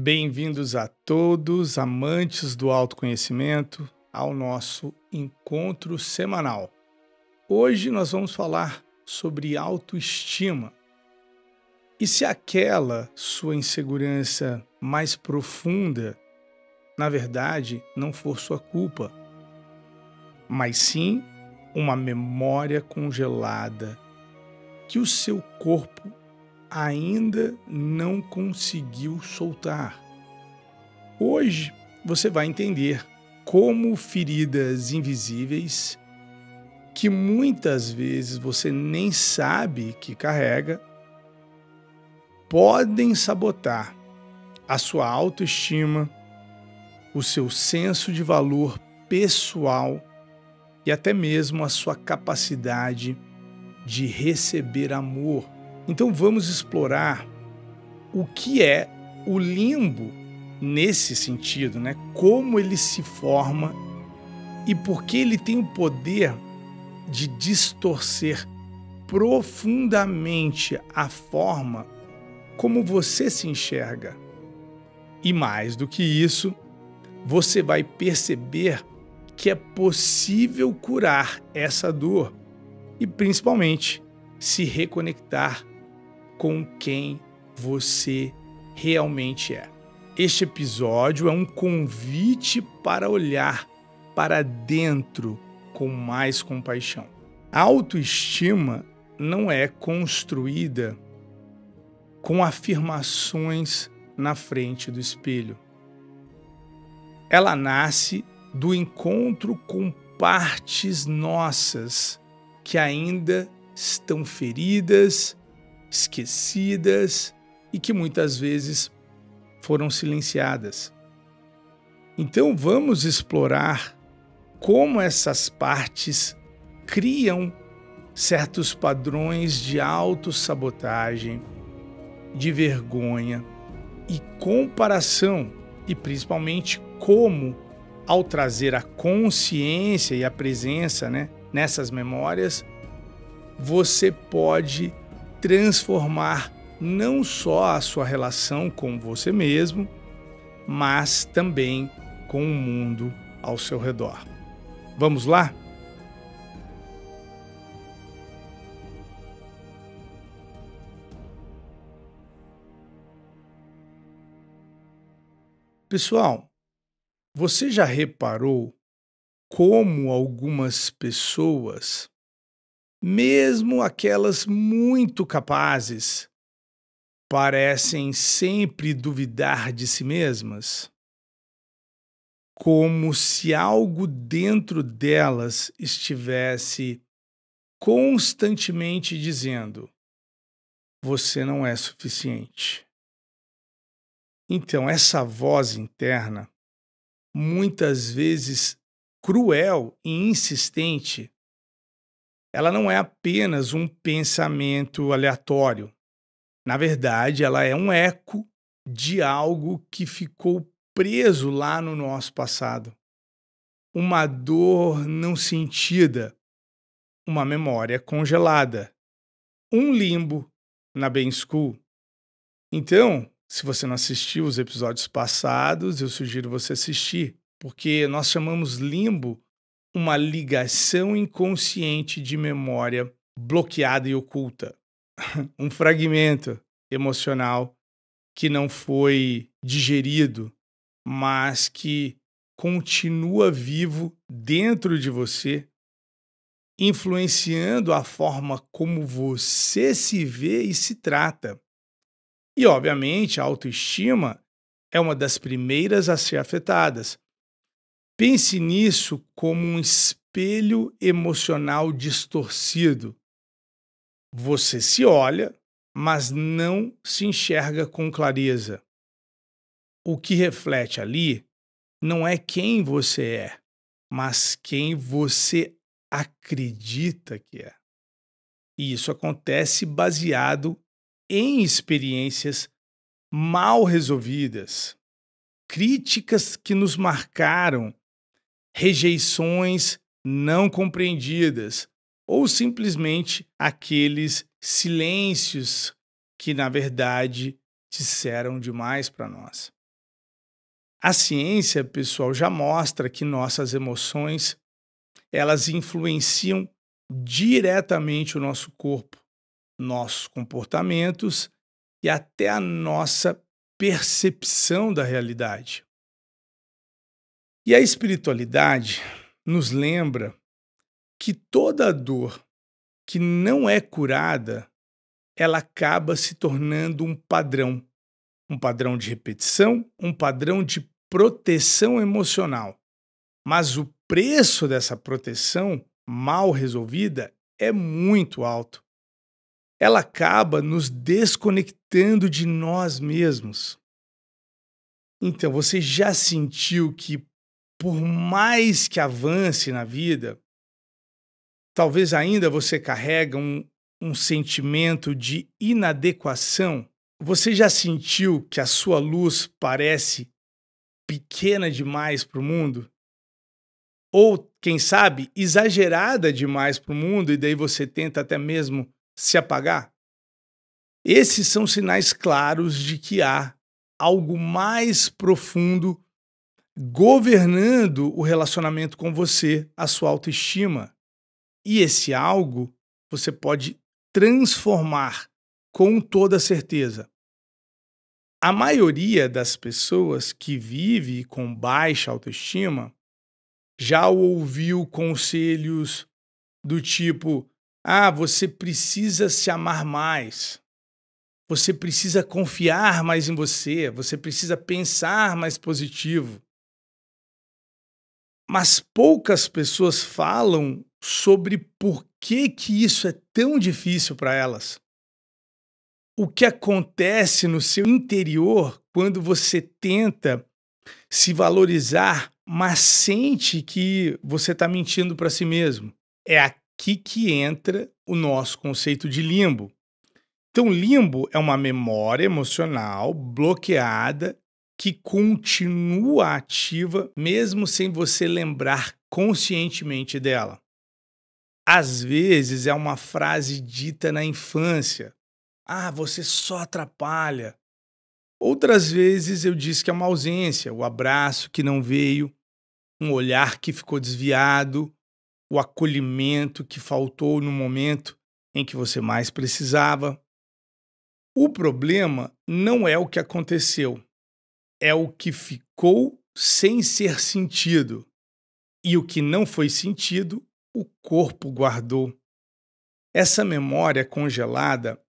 Bem-vindos a todos, amantes do autoconhecimento, ao nosso encontro semanal. Hoje nós vamos falar sobre autoestima. E se aquela sua insegurança mais profunda, na verdade, não for sua culpa, mas sim uma memória congelada que o seu corpo ainda não conseguiu soltar. Hoje você vai entender como feridas invisíveis, que muitas vezes você nem sabe que carrega, podem sabotar a sua autoestima, o seu senso de valor pessoal e até mesmo a sua capacidade de receber amor. Então vamos explorar o que é o limbo nesse sentido, né? Como ele se forma e por que ele tem o poder de distorcer profundamente a forma como você se enxerga. E mais do que isso, você vai perceber que é possível curar essa dor e principalmente se reconectar com quem você realmente é. Este episódio é um convite para olhar para dentro com mais compaixão. A autoestima não é construída com afirmações na frente do espelho. Ela nasce do encontro com partes nossas que ainda estão feridas, esquecidas e que muitas vezes foram silenciadas. Então vamos explorar como essas partes criam certos padrões de autossabotagem, de vergonha e comparação, e principalmente como, ao trazer a consciência e a presença, nessas memórias, você pode transformar não só a sua relação com você mesmo, mas também com o mundo ao seu redor. Vamos lá? Pessoal, você já reparou como algumas pessoas, mesmo aquelas muito capazes, parecem sempre duvidar de si mesmas? Como se algo dentro delas estivesse constantemente dizendo: você não é suficiente. Então, essa voz interna, muitas vezes cruel e insistente, ela não é apenas um pensamento aleatório. Na verdade, ela é um eco de algo que ficou preso lá no nosso passado. Uma dor não sentida, uma memória congelada, um limbo na Ben School. Então, se você não assistiu os episódios passados, eu sugiro você assistir, porque nós chamamos limbo uma ligação inconsciente de memória bloqueada e oculta. Um fragmento emocional que não foi digerido, mas que continua vivo dentro de você, influenciando a forma como você se vê e se trata. E, obviamente, a autoestima é uma das primeiras a ser afetadas. Pense nisso como um espelho emocional distorcido. Você se olha, mas não se enxerga com clareza. O que reflete ali não é quem você é, mas quem você acredita que é. E isso acontece baseado em experiências mal resolvidas, críticas que nos marcaram, rejeições não compreendidas ou simplesmente aqueles silêncios que, na verdade, disseram demais para nós. A ciência, pessoal, já mostra que nossas emoções, elas influenciam diretamente o nosso corpo, nossos comportamentos e até a nossa percepção da realidade. E a espiritualidade nos lembra que toda dor que não é curada, ela acaba se tornando um padrão de repetição, um padrão de proteção emocional. Mas o preço dessa proteção mal resolvida é muito alto. Ela acaba nos desconectando de nós mesmos. Então, você já sentiu que, por mais que avance na vida, talvez ainda você carrega um sentimento de inadequação? Você já sentiu que a sua luz parece pequena demais para o mundo? Ou, quem sabe, exagerada demais para o mundo e daí você tenta até mesmo se apagar? Esses são sinais claros de que há algo mais profundo governando o relacionamento com você, a sua autoestima. E esse algo você pode transformar com toda certeza. A maioria das pessoas que vive com baixa autoestima já ouviu conselhos do tipo: ah, você precisa se amar mais, você precisa confiar mais em você, você precisa pensar mais positivo. Mas poucas pessoas falam sobre por que isso é tão difícil para elas. O que acontece no seu interior quando você tenta se valorizar, mas sente que você está mentindo para si mesmo. É aqui que entra o nosso conceito de limbo. Então, limbo é uma memória emocional bloqueada que continua ativa mesmo sem você lembrar conscientemente dela. Às vezes é uma frase dita na infância: ah, você só atrapalha. Outras vezes eu disse que é uma ausência, o abraço que não veio, um olhar que ficou desviado, o acolhimento que faltou no momento em que você mais precisava. O problema não é o que aconteceu, é o que ficou sem ser sentido. E o que não foi sentido, o corpo guardou. Essa memória congelada,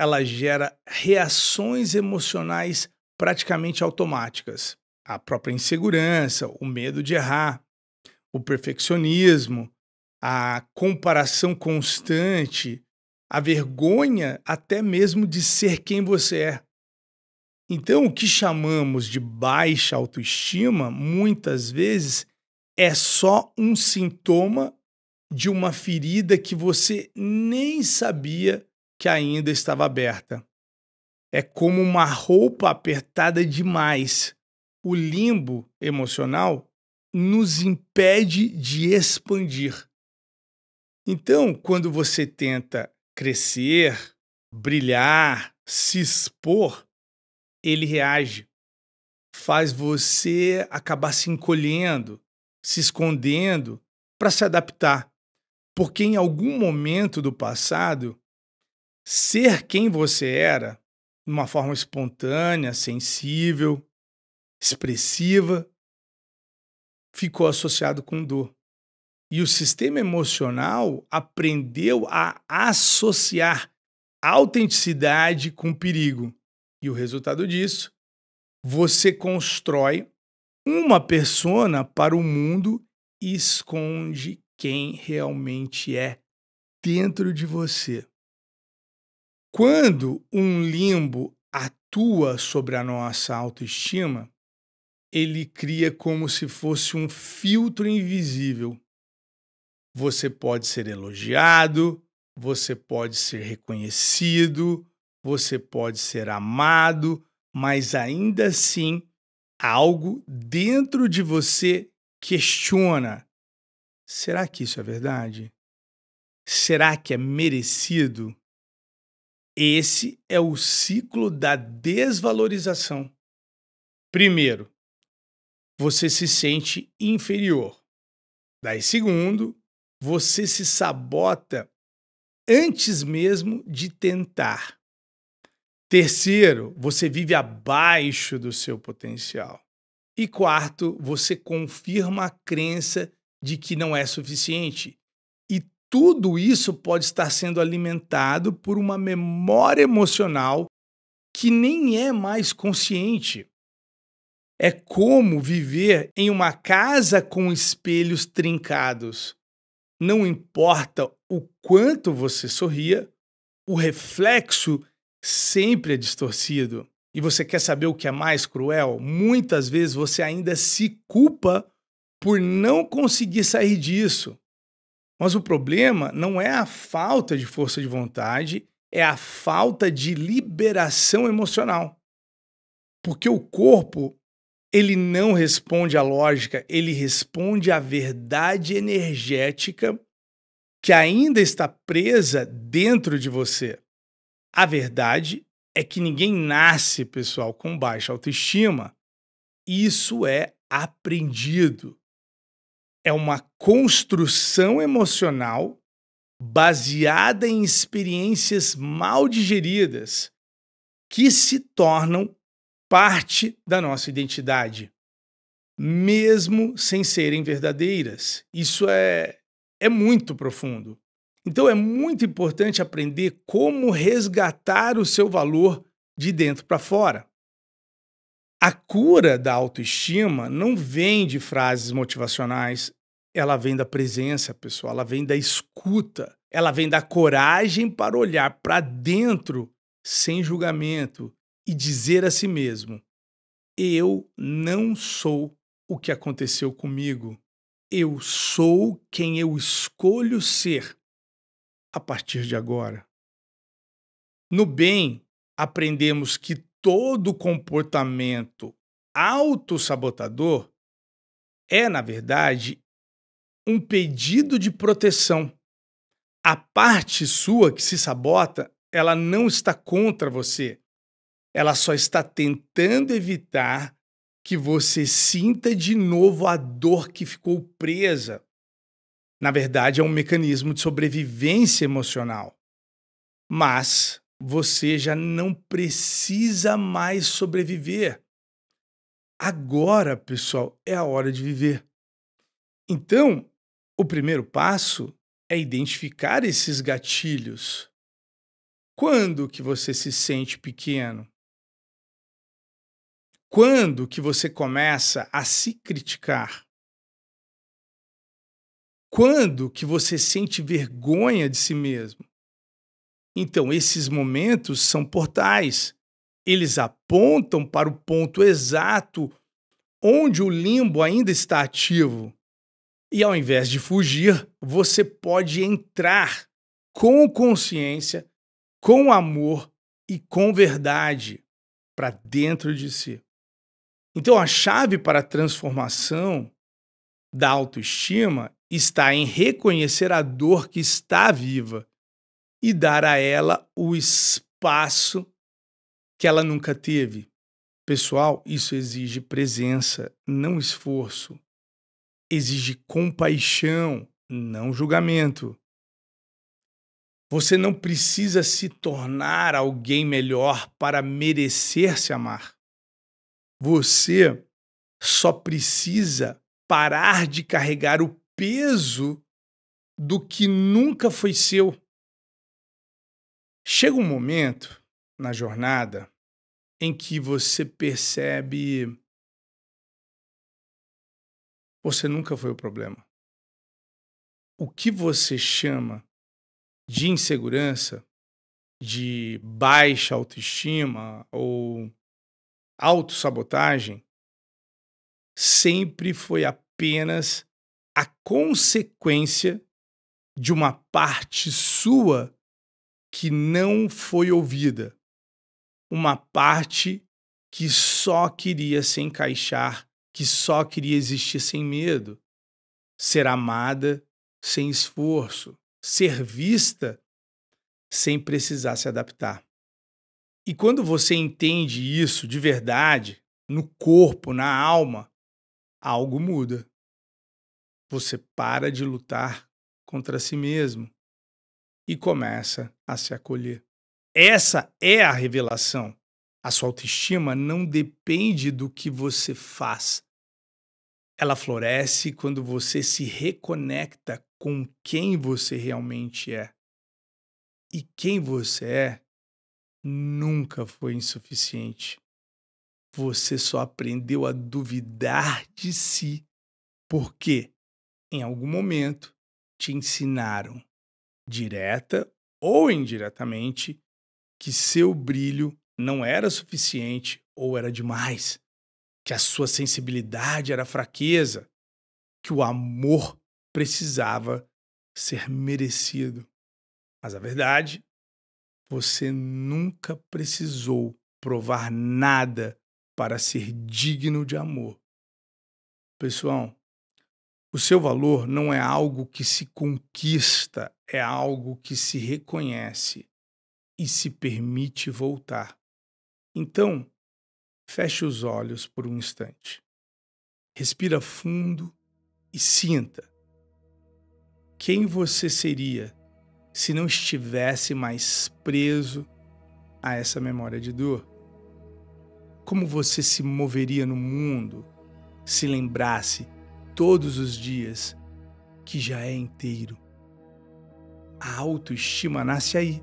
ela gera reações emocionais praticamente automáticas. A própria insegurança, o medo de errar, o perfeccionismo, a comparação constante, a vergonha até mesmo de ser quem você é. Então, o que chamamos de baixa autoestima, muitas vezes, é só um sintoma de uma ferida que você nem sabia que ainda estava aberta. É como uma roupa apertada demais. O limbo emocional nos impede de expandir. Então, quando você tenta crescer, brilhar, se expor, ele reage, faz você acabar se encolhendo, se escondendo para se adaptar. Porque em algum momento do passado, ser quem você era, de uma forma espontânea, sensível, expressiva, ficou associado com dor. E o sistema emocional aprendeu a associar autenticidade com perigo. E o resultado disso, você constrói uma persona para o mundo e esconde quem realmente é dentro de você. Quando um limbo atua sobre a nossa autoestima, ele cria como se fosse um filtro invisível. Você pode ser elogiado, você pode ser reconhecido, você pode ser amado, mas ainda assim, algo dentro de você questiona: será que isso é verdade? Será que é merecido? Esse é o ciclo da desvalorização. Primeiro, você se sente inferior. Daí, segundo, você se sabota antes mesmo de tentar. Terceiro, você vive abaixo do seu potencial. E quarto, você confirma a crença de que não é suficiente. E tudo isso pode estar sendo alimentado por uma memória emocional que nem é mais consciente. É como viver em uma casa com espelhos trincados. Não importa o quanto você sorria, o reflexo sempre é distorcido. E você quer saber o que é mais cruel? Muitas vezes você ainda se culpa por não conseguir sair disso. Mas o problema não é a falta de força de vontade, é a falta de liberação emocional. Porque o corpo, ele não responde à lógica, ele responde à verdade energética que ainda está presa dentro de você. A verdade é que ninguém nasce, pessoal, com baixa autoestima. Isso é aprendido. É uma construção emocional baseada em experiências mal digeridas que se tornam parte da nossa identidade, mesmo sem serem verdadeiras. Isso é muito profundo. Então é muito importante aprender como resgatar o seu valor de dentro para fora. A cura da autoestima não vem de frases motivacionais, ela vem da presença, pessoal, ela vem da escuta, ela vem da coragem para olhar para dentro sem julgamento e dizer a si mesmo: eu não sou o que aconteceu comigo, eu sou quem eu escolho ser a partir de agora. No bem, aprendemos que todo comportamento autossabotador é, na verdade, um pedido de proteção. A parte sua que se sabota, ela não está contra você. Ela só está tentando evitar que você sinta de novo a dor que ficou presa. Na verdade, é um mecanismo de sobrevivência emocional. Mas você já não precisa mais sobreviver. Agora, pessoal, é a hora de viver. Então, o primeiro passo é identificar esses gatilhos. Quando que você se sente pequeno? Quando que você começa a se criticar? Quando que você sente vergonha de si mesmo? Então, esses momentos são portais. Eles apontam para o ponto exato onde o limbo ainda está ativo. E ao invés de fugir, você pode entrar com consciência, com amor e com verdade para dentro de si. Então, a chave para a transformação da autoestima está em reconhecer a dor que está viva e dar a ela o espaço que ela nunca teve. Pessoal, isso exige presença, não esforço. Exige compaixão, não julgamento. Você não precisa se tornar alguém melhor para merecer se amar. Você só precisa parar de carregar o peso do que nunca foi seu. Chega um momento na jornada em que você percebe você nunca foi o problema. O que você chama de insegurança, de baixa autoestima ou autossabotagem sempre foi apenas a consequência de uma parte sua que não foi ouvida. Uma parte que só queria se encaixar, que só queria existir sem medo, ser amada sem esforço, ser vista sem precisar se adaptar. E quando você entende isso de verdade, no corpo, na alma, algo muda. Você para de lutar contra si mesmo e começa a se acolher. Essa é a revelação. A sua autoestima não depende do que você faz. Ela floresce quando você se reconecta com quem você realmente é. E quem você é nunca foi insuficiente. Você só aprendeu a duvidar de si porque, em algum momento, te ensinaram, direta ou indiretamente, que seu brilho não era suficiente ou era demais, que a sua sensibilidade era fraqueza, que o amor precisava ser merecido. Mas a verdade, você nunca precisou provar nada para ser digno de amor. Pessoal, o seu valor não é algo que se conquista, é algo que se reconhece e se permite voltar. Então, feche os olhos por um instante. Respira fundo e sinta. Quem você seria se não estivesse mais preso a essa memória de dor? Como você se moveria no mundo se lembrasse todos os dias que já é inteiro? A autoestima nasce aí,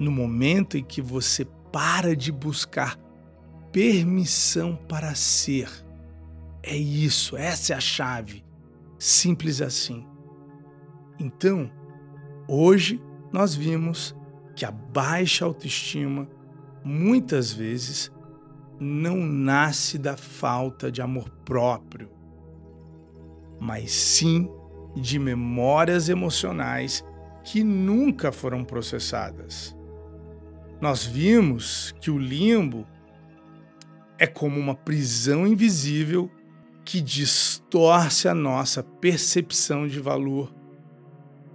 no momento em que você para de buscar permissão para ser. É isso, essa é a chave. Simples assim. Então, hoje nós vimos que a baixa autoestima, muitas vezes, não nasce da falta de amor próprio, mas sim de memórias emocionais que nunca foram processadas. Nós vimos que o limbo é como uma prisão invisível que distorce a nossa percepção de valor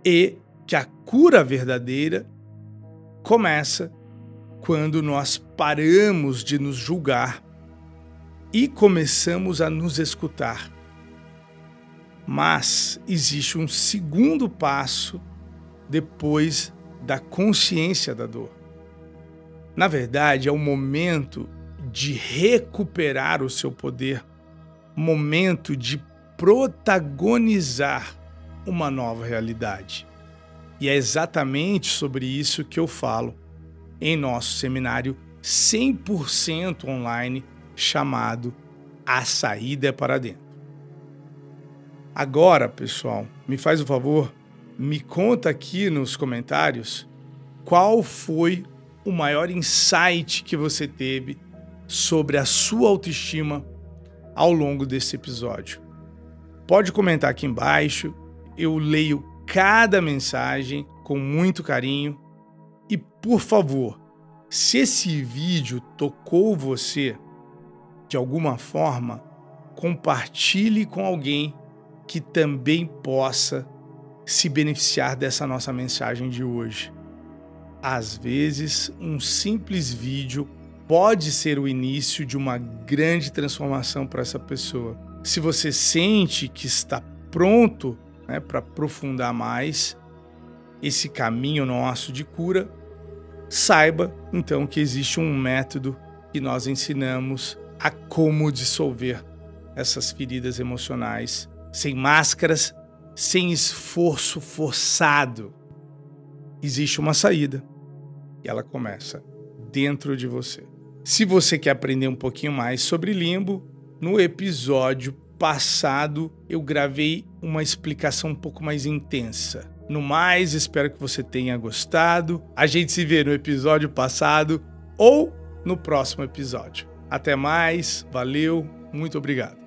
e que a cura verdadeira começa quando nós paramos de nos julgar e começamos a nos escutar. Mas existe um segundo passo depois da consciência da dor. Na verdade, é o momento de recuperar o seu poder, momento de protagonizar uma nova realidade. E é exatamente sobre isso que eu falo em nosso seminário 100% online chamado A Saída é para Dentro. Agora, pessoal, me faz um favor, me conta aqui nos comentários qual foi o maior insight que você teve sobre a sua autoestima ao longo desse episódio. Pode comentar aqui embaixo, eu leio cada mensagem com muito carinho. E, por favor, se esse vídeo tocou você de alguma forma, compartilhe com alguém que também possa se beneficiar dessa nossa mensagem de hoje. Às vezes, um simples vídeo pode ser o início de uma grande transformação para essa pessoa. Se você sente que está pronto, para aprofundar mais esse caminho nosso de cura, saiba então que existe um método que nós ensinamos a como dissolver essas feridas emocionais sem máscaras, sem esforço forçado. Existe uma saída e ela começa dentro de você. Se você quer aprender um pouquinho mais sobre limbo, no episódio passado eu gravei uma explicação um pouco mais intensa. No mais, espero que você tenha gostado. A gente se vê no episódio passado ou no próximo episódio. Até mais, valeu, muito obrigado.